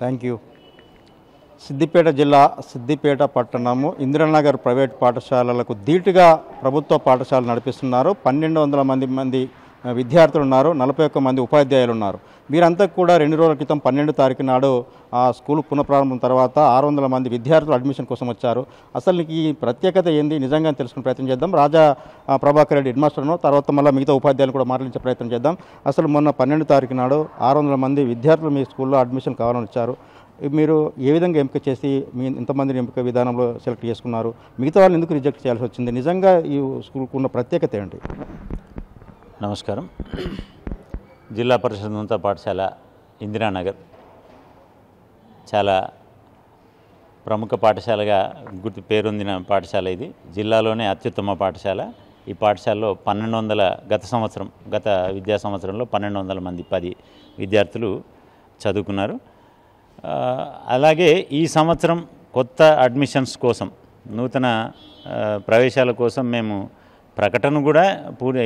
Thank you. Siddipet జిల్లా సిద్దిపేట పట్టణము Indiranagar private పాఠశాలలకు ధీటుగా ప్రభుత్వ పాఠశాలలు నడిపిస్తున్నారు. 1200 మంది విద్యార్థులు ఉన్నారు, 41 మంది ఉపాధ్యాయులు ఉన్నారు. వీరంతా కూడా 2 రోజుల క్రితం 12వ తారీఖు నాడు ఆ స్కూల్ పునఃప్రారంభం తర్వాత 600 మంది విద్యార్థులు అడ్మిషన్ కోసం వచ్చారు. అసలు ఈ ప్రత్యేకత ఏంది నిజంగా తెలుసుకునే ప్రయత్నం చేద్దాం. రాజా ప్రభాకర్ రెడ్డి హెడ్ మాస్టర్ను, తర్వాత మళ్ళీ మిగతా ఉపాధ్యాయులు కూడా మాట్లాడించే ప్రయత్నం చేద్దాం. అసలు మొన్న 12వ తారీఖు నాడు 600 మంది విద్యార్థులు మీ స్కూల్లో అడ్మిషన్ కావాలని వచ్చారు. మీరు ఏ విధంగా ఎంపిక చేసి ఇంతమందిని ఎంపిక విధానంలో సెలెక్ట్ చేసుకున్నారు? మిగతా వాళ్ళు ఎందుకు రిజెక్ట్ చేయాల్సి వచ్చింది? నిజంగా ఈ స్కూల్కు ఉన్న ప్రత్యేకత ఏంటి? నమస్కారం. జిల్లా పరిషత్ ఉన్నత పాఠశాల ఇందిరానగర్ చాలా ప్రముఖ పాఠశాలగా పేరొందిన పాఠశాల. ఇది జిల్లాలోనే అత్యుత్తమ పాఠశాల. ఈ పాఠశాలలో 1200 గత విద్యా సంవత్సరంలో 1200 మంది 10 విద్యార్థులు చదువుకున్నారు. అలాగే ఈ సంవత్సరం కొత్త అడ్మిషన్స్ కోసం, నూతన ప్రవేశాల కోసం మేము ప్రకటన కూడా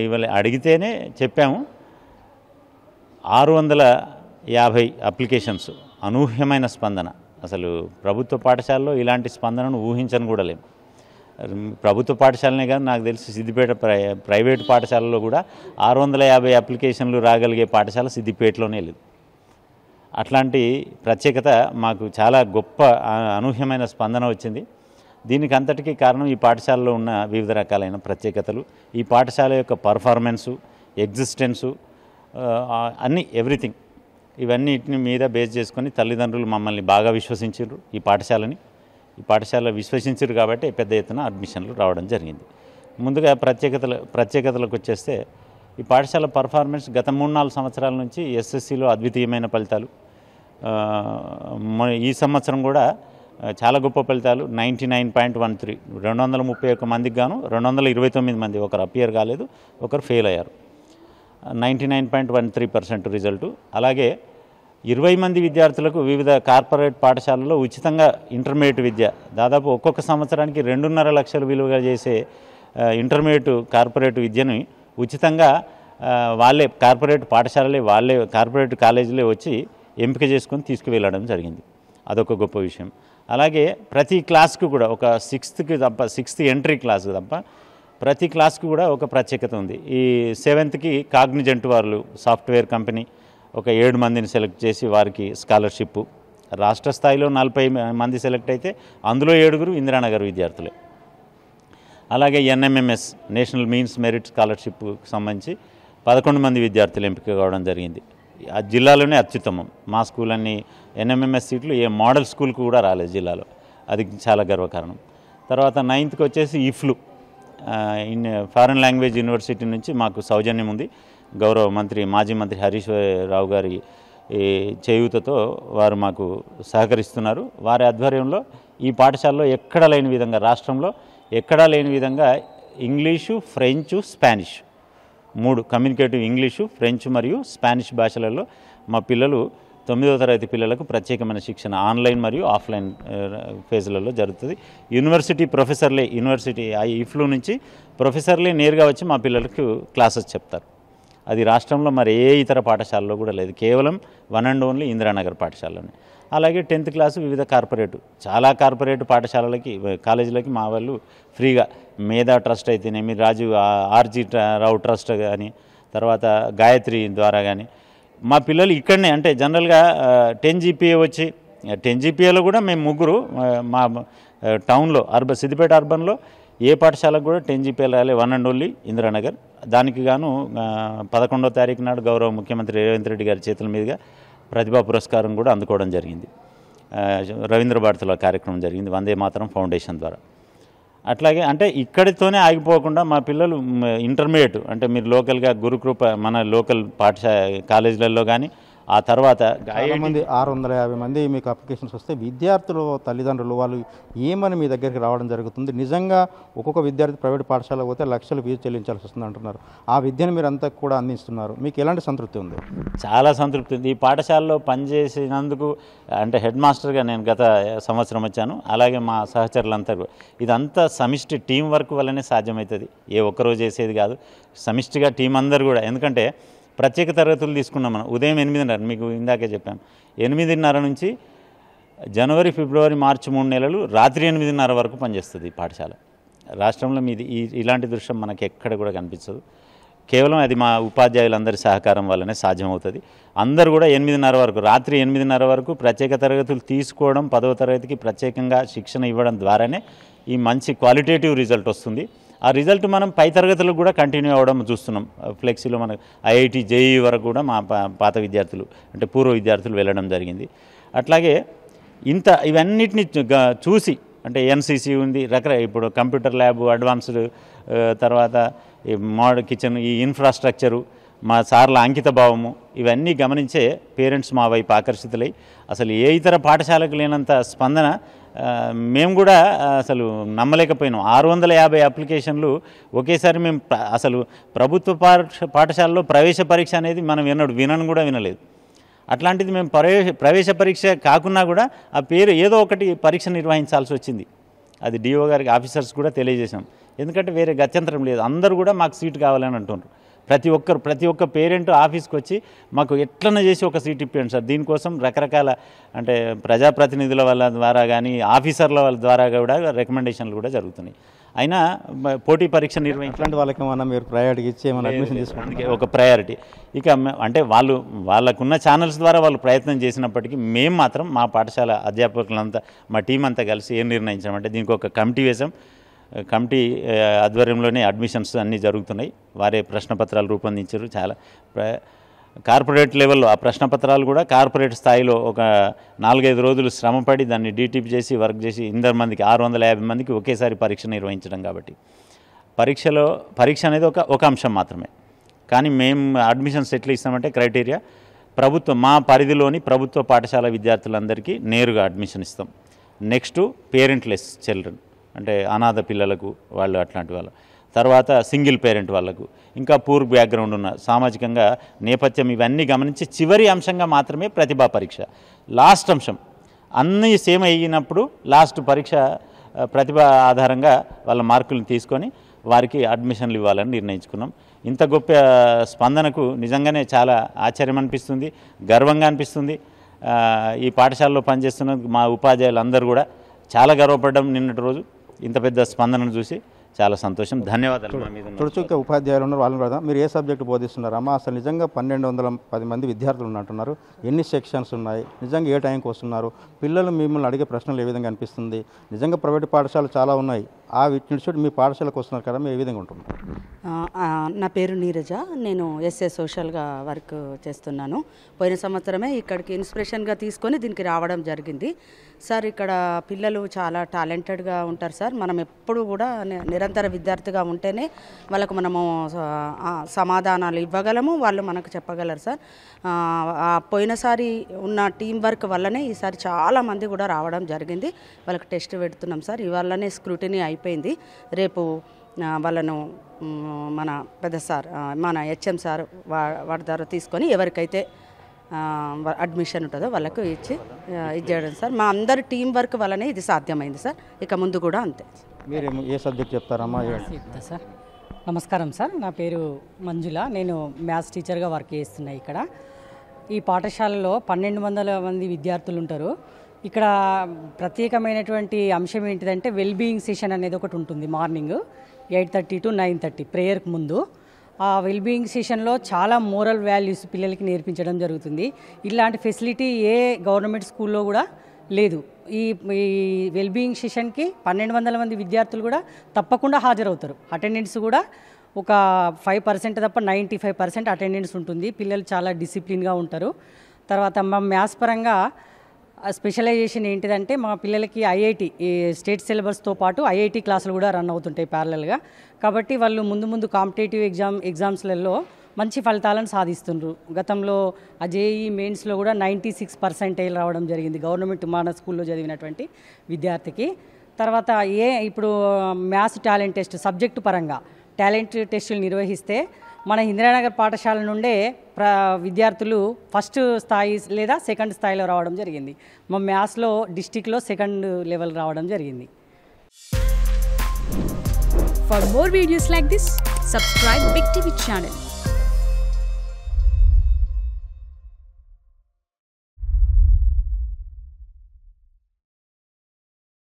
ఇవాళ అడిగితేనే చెప్పాము. 650 అప్లికేషన్స్, అనూహ్యమైన స్పందన. అసలు ప్రభుత్వ పాఠశాలలో ఇలాంటి స్పందనను ఊహించను కూడా లేము. ప్రభుత్వ పాఠశాలనే కాదు, నాకు తెలిసి సిద్దిపేట ప్రైవేటు పాఠశాలలో కూడా 650 అప్లికేషన్లు రాగలిగే పాఠశాల సిద్దిపేటలోనే లేదు. అట్లాంటి ప్రత్యేకత మాకు చాలా గొప్ప అనూహ్యమైన స్పందన వచ్చింది. దీనికి అంతటికీ కారణం ఈ పాఠశాలలో ఉన్న వివిధ రకాలైన ప్రత్యేకతలు, ఈ పాఠశాల యొక్క పర్ఫార్మెన్సు, ఎగ్జిస్టెన్సు, అన్నీ ఎవ్రీథింగ్ ఇవన్నిటిని మీద బేస్ చేసుకొని తల్లిదండ్రులు మమ్మల్ని బాగా విశ్వసించారు. ఈ పాఠశాల విశ్వసించారు కాబట్టి పెద్ద ఎత్తున అడ్మిషన్లు రావడం జరిగింది. ముందుగా ప్రత్యేకతలకు వచ్చేస్తే, ఈ పాఠశాల పర్ఫార్మెన్స్ గత 3-4 సంవత్సరాల నుంచి ఎస్ఎస్సిలో అద్వితీయమైన ఫలితాలు, ఈ సంవత్సరం కూడా చాలా గొప్ప ఫలితాలు. 99.13, 231 మందికి గాను 229 మంది, ఒకరు అపియర్ కాలేదు, ఒకరు ఫెయిల్ అయ్యారు. 99.13% రిజల్టు. అలాగే 20 మంది విద్యార్థులకు వివిధ కార్పొరేట్ పాఠశాలల్లో ఉచితంగా ఇంటర్మీడియట్ విద్య, దాదాపు ఒక్కొక్క సంవత్సరానికి 2.5 లక్షలు విలువగా చేసే ఇంటర్మీడియట్ కార్పొరేట్ విద్యను ఉచితంగా వాళ్ళే కార్పొరేట్ పాఠశాలలే, వాళ్ళే కార్పొరేట్ కాలేజీలే వచ్చి ఎంపిక చేసుకొని తీసుకువెళ్ళడం జరిగింది. అదొక గొప్ప విషయం. అలాగే ప్రతి క్లాస్కు కూడా ఒక 6th ఎంట్రీ క్లాస్కి తప్ప ప్రతి క్లాస్కి కూడా ఒక ప్రత్యేకత ఉంది. ఈ 7th కాగ్నిజెంట్ వాళ్ళు సాఫ్ట్వేర్ కంపెనీ ఒక 7 మందిని సెలెక్ట్ చేసి వారికి స్కాలర్షిప్, రాష్ట్ర స్థాయిలో 40 మంది సెలెక్ట్ అయితే అందులో 7 ఇందిరానగర్ విద్యార్థులే. అలాగే ఎన్ఎంఎంఎస్ నేషనల్ మీన్స్ మెరిట్ స్కాలర్షిప్కి సంబంధించి 11 మంది విద్యార్థులు ఎంపిక కావడం జరిగింది. ఆ జిల్లాలోనే అత్యుత్తమం. మా స్కూల్ అన్ని ఎన్ఎంఎంఎస్ సీట్లు ఏ మోడల్ స్కూల్కి కూడా రాలేదు జిల్లాలో, అది చాలా గర్వకారణం. తర్వాత 9th వచ్చేసి ఇఫ్లు ఫారెన్ లాంగ్వేజ్ యూనివర్సిటీ నుంచి మాకు సౌజన్యం ఉంది. గౌరవ మంత్రి, మాజీ మంత్రి హరీష్ రావు గారి చేయూతతో వారు మాకు సహకరిస్తున్నారు. వారి ఆధ్వర్యంలో ఈ పాఠశాలలో ఎక్కడా లేని విధంగా, రాష్ట్రంలో ఎక్కడా లేని విధంగా English, French, Spanish 3 communicative English, French మరియు స్పానిష్ భాషలలో మా పిల్లలు 9వ తరగతి పిల్లలకు ప్రత్యేకమైన శిక్షణ ఆన్లైన్ మరియు ఆఫ్లైన్ ఫేజ్లలో జరుగుతుంది. యూనివర్సిటీ ఇఫ్లు నుంచి ప్రొఫెసర్లే నేరుగా వచ్చి మా పిల్లలకు క్లాసెస్ చెప్తారు. అది రాష్ట్రంలో మరి ఏ ఇతర పాఠశాలలో కూడా లేదు, కేవలం వన్ అండ్ ఓన్లీ ఇందిరానగర్ పాఠశాలలోనే. అలాగే 10th క్లాసు వివిధ చాలా కార్పొరేట్ పాఠశాలలకి, కాలేజీలకి మా వాళ్ళు ఫ్రీగా మేధా ట్రస్ట్ అయితేనేమి, రాజు ఆర్జీ రావు ట్రస్ట్ కానీ, తర్వాత గాయత్రి ద్వారా కానీ మా పిల్లలు ఇక్కడనే, అంటే జనరల్గా 10 GPA వచ్చి 10 GPAలో కూడా మేము 3 మా టౌన్లో సిద్దిపేట అర్బన్లో ఏ పాఠశాలకు కూడా 10 GPA రాలే, వన్ అండ్ ఓన్లీ ఇందిరానగర్. దానికి గాను 11వ తారీఖు నాడు గౌరవ ముఖ్యమంత్రి రేవంత్ రెడ్డి గారి చేతుల మీదుగా ప్రతిభా పురస్కారం కూడా అందుకోవడం జరిగింది. రవీంద్ర భారతిలో కార్యక్రమం జరిగింది వందే మాతరం ఫౌండేషన్ ద్వారా. అట్లాగే అంటే ఇక్కడితోనే ఆగిపోకుండా మా పిల్లలు ఇంటర్మీడియట్, అంటే మీరు లోకల్గా గురుకృప మన లోకల్ కాలేజీలలో కానీ, ఆ తర్వాత 650 మంది మీకు అప్లికేషన్స్ వస్తే విద్యార్థులు తల్లిదండ్రులు వాళ్ళు ఏమని మీ దగ్గరికి రావడం జరుగుతుంది? నిజంగా ఒక్కొక్క విద్యార్థి ప్రైవేట్ పాఠశాలకు పోతే లక్షలు ఫీజు చెల్లించాల్సి వస్తుంది అంటున్నారు. ఆ విద్యను మీరు అంతా కూడా అందిస్తున్నారు, మీకు ఎలాంటి సంతృప్తి ఉంది? చాలా సంతృప్తి ఉంది. ఈ పాఠశాలలో పనిచేసినందుకు, అంటే హెడ్ మాస్టర్గా నేను గత సంవత్సరం వచ్చాను. అలాగే మా సహచరులంతా ఇదంతా సమిష్టి టీం వర్క్ వల్లనే సాధ్యమవుతుంది. ఏ ఒక్కరోజు చేసేది కాదు, సమిష్టిగా టీం అందరు కూడా. ఎందుకంటే ప్రత్యేక తరగతులు తీసుకున్నాం మనం. ఉదయం 8:30, మీకు ఇందాకే చెప్పాం, 8:30 నుంచి జనవరి, ఫిబ్రవరి, మార్చి 3 నెలలు రాత్రి 8:30 వరకు పనిచేస్తుంది ఈ పాఠశాల. రాష్ట్రంలో మీది ఇలాంటి దృశ్యం మనకి ఎక్కడ కూడా కనిపించదు. కేవలం అది మా ఉపాధ్యాయులందరి సహకారం వల్లనే సాధ్యమవుతుంది. అందరూ కూడా 8:30 వరకు, రాత్రి 8:30 వరకు ప్రత్యేక తరగతులు తీసుకోవడం, 10వ తరగతికి ప్రత్యేకంగా శిక్షణ ఇవ్వడం ద్వారానే ఈ మంచి క్వాలిటేటివ్ రిజల్ట్ వస్తుంది. ఆ రిజల్ట్ మనం పై తరగతులకు కూడా కంటిన్యూ అవ్వడం చూస్తున్నాం. ఫ్లెక్సీలో మనకు IIT, JEE వరకు కూడా మా పాత విద్యార్థులు అంటే పూర్వ విద్యార్థులు వెళ్ళడం జరిగింది. అట్లాగే ఇవన్నిటిని చూసి అంటే NCC ఉంది, ఇప్పుడు కంప్యూటర్ ల్యాబ్, అడ్వాన్స్డ్, తర్వాత ఈ మోడల్ కిచెన్, ఈ ఇన్ఫ్రాస్ట్రక్చరు, మా సార్ల అంకిత భావము, ఇవన్నీ గమనించే పేరెంట్స్ మా వైపు ఆకర్షితులై అసలు ఏ ఇతర పాఠశాలకు లేనంత స్పందన మేము కూడా అసలు నమ్మలేకపోయినాం. 650 అప్లికేషన్లు ఒకేసారి మేము అసలు ప్రభుత్వ పాఠశాలలో ప్రవేశ పరీక్ష అనేది మనం వినలేదు. అట్లాంటిది మేము ప్రవేశ పరీక్ష కాకున్నా కూడా ఆ పేరు ఏదో ఒకటి పరీక్ష నిర్వహించాల్సి వచ్చింది. అది DO గారికి, ఆఫీసర్స్ కూడా తెలియజేసాం. ఎందుకంటే వేరే గత్యంతరం లేదు. అందరూ కూడా మాకు సీటు కావాలని అంటున్నారు. ప్రతి ఒక్క పేరెంట్ ఆఫీస్కి వచ్చి మాకు ఎట్లన్నా చేసి ఒక సీట్ ఇప్పించండి సార్. దీనికోసం రకరకాల అంటే ప్రజాప్రతినిధుల వాళ్ళ ద్వారా కానీ ఆఫీసర్ల వాళ్ళ ద్వారా కూడా రికమెండేషన్లు కూడా జరుగుతున్నాయి. అయినా పోటీ పరీక్ష ఇట్లాంటి వాళ్ళకి ఏమన్నా మీరు ప్రయారిటీ ఇచ్చి ఏమైనా అడ్మిషన్ తీసుకోవడానికి ఒక ప్రయారిటీ. ఇక అంటే వాళ్ళకున్న ఛానల్స్ ద్వారా వాళ్ళు ప్రయత్నం చేసినప్పటికీ మేము మాత్రం మా పాఠశాల అధ్యాపకులంతా, మా టీం అంతా కలిసి ఏం నిర్ణయించామంటే దీనికి ఒక కమిటీ వేసాం. కమిటీ ఆధ్వర్యంలోనే అడ్మిషన్స్ అన్నీ జరుగుతున్నాయి. వారే ప్రశ్నపత్రాలు రూపొందించారు. చాలా కార్పొరేట్ లెవెల్లో ఆ ప్రశ్నపత్రాలు కూడా కార్పొరేట్ స్థాయిలో ఒక 4-5 రోజులు శ్రమపడి దాన్ని డీటీపీ చేసి వర్క్ చేసి 650 మందికి ఒకేసారి పరీక్ష నిర్వహించడం. కాబట్టి పరీక్ష అనేది ఒక అంశం మాత్రమే. కానీ మేము అడ్మిషన్స్ ఎట్లా ఇస్తామంటే క్రైటీరియా మా పరిధిలోని ప్రభుత్వ పాఠశాల విద్యార్థులందరికీ నేరుగా అడ్మిషన్ ఇస్తాం. నెక్స్ట్ పేరెంట్లెస్ చిల్డ్రన్ అంటే అనాథ పిల్లలకు వాళ్ళు, అట్లాంటి వాళ్ళు, తర్వాత సింగిల్ పేరెంట్ వాళ్ళకు, ఇంకా పూర్ బ్యాక్గ్రౌండ్ ఉన్న సామాజికంగా నేపథ్యం, ఇవన్నీ గమనించి చివరి అంశంగా మాత్రమే ప్రతిభా పరీక్ష. లాస్ట్ అంశం అన్నీ సేమ్ అయినప్పుడు లాస్ట్ పరీక్ష ప్రతిభ ఆధారంగా వాళ్ళ మార్కులను తీసుకొని వారికి అడ్మిషన్లు ఇవ్వాలని నిర్ణయించుకున్నాం. ఇంత గొప్ప స్పందనకు నిజంగానే చాలా ఆశ్చర్యం అనిపిస్తుంది, గర్వంగా అనిపిస్తుంది. ఈ పాఠశాలలో పనిచేస్తున్న మా ఉపాధ్యాయులందరూ కూడా చాలా గర్వపడ్డాం. నిన్నటి రోజు ఇంత పెద్ద స్పందనను చూసి చాలా సంతోషం. ధన్యవాదాలు. మా మీద తుడుచుక్క ఉపాధ్యాయులు ఉన్నారు, వాళ్ళని కూడా మీరు ఏ సబ్జెక్టు బోధిస్తున్నారమ్మా? అసలు నిజంగా 1210 మంది విద్యార్థులు ఉన్నట్టున్నారు. ఎన్ని సెక్షన్స్ ఉన్నాయి? నిజంగా ఏ టైంకి వస్తున్నారు? పిల్లలు మిమ్మల్ని అడిగే ప్రశ్నలు ఏ విధంగా అనిపిస్తుంది? నిజంగా ప్రైవేట్ పాఠశాలలు చాలా ఉన్నాయి, ఆ ఇన్స్టిట్యూట్ మీ పాఠశాలకు వస్తున్నారు కదా, మీరు ఏ విధంగా ఉంటున్నారు? నా పేరు నీరజ, నేను SA సోషల్గా వర్క్ చేస్తున్నాను. పోయిన సంవత్సరమే ఇక్కడికి ఇన్స్పిరేషన్గా తీసుకొని దీనికి రావడం జరిగింది. సార్ ఇక్కడ పిల్లలు చాలా టాలెంటెడ్గా ఉంటారు సార్. మనం ఎప్పుడు కూడా నిరంతర విద్యార్థిగా ఉంటేనే వాళ్ళకు మనము సమాధానాలు ఇవ్వగలము, వాళ్ళు మనకు చెప్పగలరు సార్. పోయినసారి ఉన్న టీం వర్క్ వల్లనే ఈసారి చాలామంది కూడా రావడం జరిగింది. వాళ్ళకి టెస్ట్ పెడుతున్నాం సార్. ఇవాళనే స్క్రూటినీ అయిపోయింది. రేపు వాళ్ళను మన పెద్ద సార్, మన HM సార్ వాడి ద్వారా తీసుకొని ఎవరికైతే అడ్మిషన్ ఉంటుందో వాళ్ళకు ఇచ్చేయడం సార్. మా అందరి టీం వర్క్ వల్లనే ఇది సాధ్యమైంది సార్. ఇక ముందు కూడా అంతే. మీరు ఏ సబ్జెక్ట్ చెప్తారమ్మా? సార్ నమస్కారం సార్, నా పేరు మంజుల, నేను మ్యాథ్స్ టీచర్గా వర్క్ చేస్తున్నా. ఇక్కడ ఈ పాఠశాలలో 1200 మంది విద్యార్థులు ఉంటారు. ఇక్కడ ప్రత్యేకమైనటువంటి అంశం ఏంటిదంటే వెల్బీయింగ్ సెషన్ అనేది ఒకటి ఉంటుంది. మార్నింగ్ 8:30 to 9:30 ప్రేయర్కి ముందు. ఆ వెల్బీయింగ్ సెషన్లో చాలా మోరల్ వాల్యూస్ పిల్లలకి నేర్పించడం జరుగుతుంది. ఇలాంటి ఫెసిలిటీ ఏ గవర్నమెంట్ స్కూల్లో కూడా లేదు. ఈ వెల్బీయింగ్ సెషన్కి 1200 మంది విద్యార్థులు కూడా తప్పకుండా హాజరవుతారు. అటెండెన్స్ కూడా ఒక 5% తప్ప 95% అటెండెన్స్ ఉంటుంది. పిల్లలు చాలా డిసిప్లిన్గా ఉంటారు. తర్వాత మా మ్యాథ్స్ పరంగా స్పెషలైజేషన్ ఏంటిదంటే మా పిల్లలకి IIT స్టేట్ సిలబస్తో పాటు IIT క్లాసులు కూడా రన్ అవుతుంటాయి ప్యారలల్గా. కాబట్టి వాళ్ళు ముందు కాంపిటేటివ్ ఎగ్జామ్స్లలో మంచి ఫలితాలను సాధిస్తుండ్రు. గతంలో JEE మెయిన్స్లో కూడా 96% రావడం జరిగింది గవర్నమెంట్ మన స్కూల్లో చదివినటువంటి విద్యార్థికి. తర్వాత ఇప్పుడు మ్యాథ్స్ టాలెంట్ టెస్ట్ సబ్జెక్టు పరంగా టాలెంట్ టెస్టులు నిర్వహిస్తే మన ఇందిరానగర్ పాఠశాల నుండే విద్యార్థులు ఫస్ట్ స్థాయి లేదా సెకండ్ స్థాయిలో రావడం జరిగింది. మా మ్యాథ్స్లో డిస్టిక్లో సెకండ్ లెవెల్ రావడం జరిగింది. For more videos like this, subscribe Big TV channel.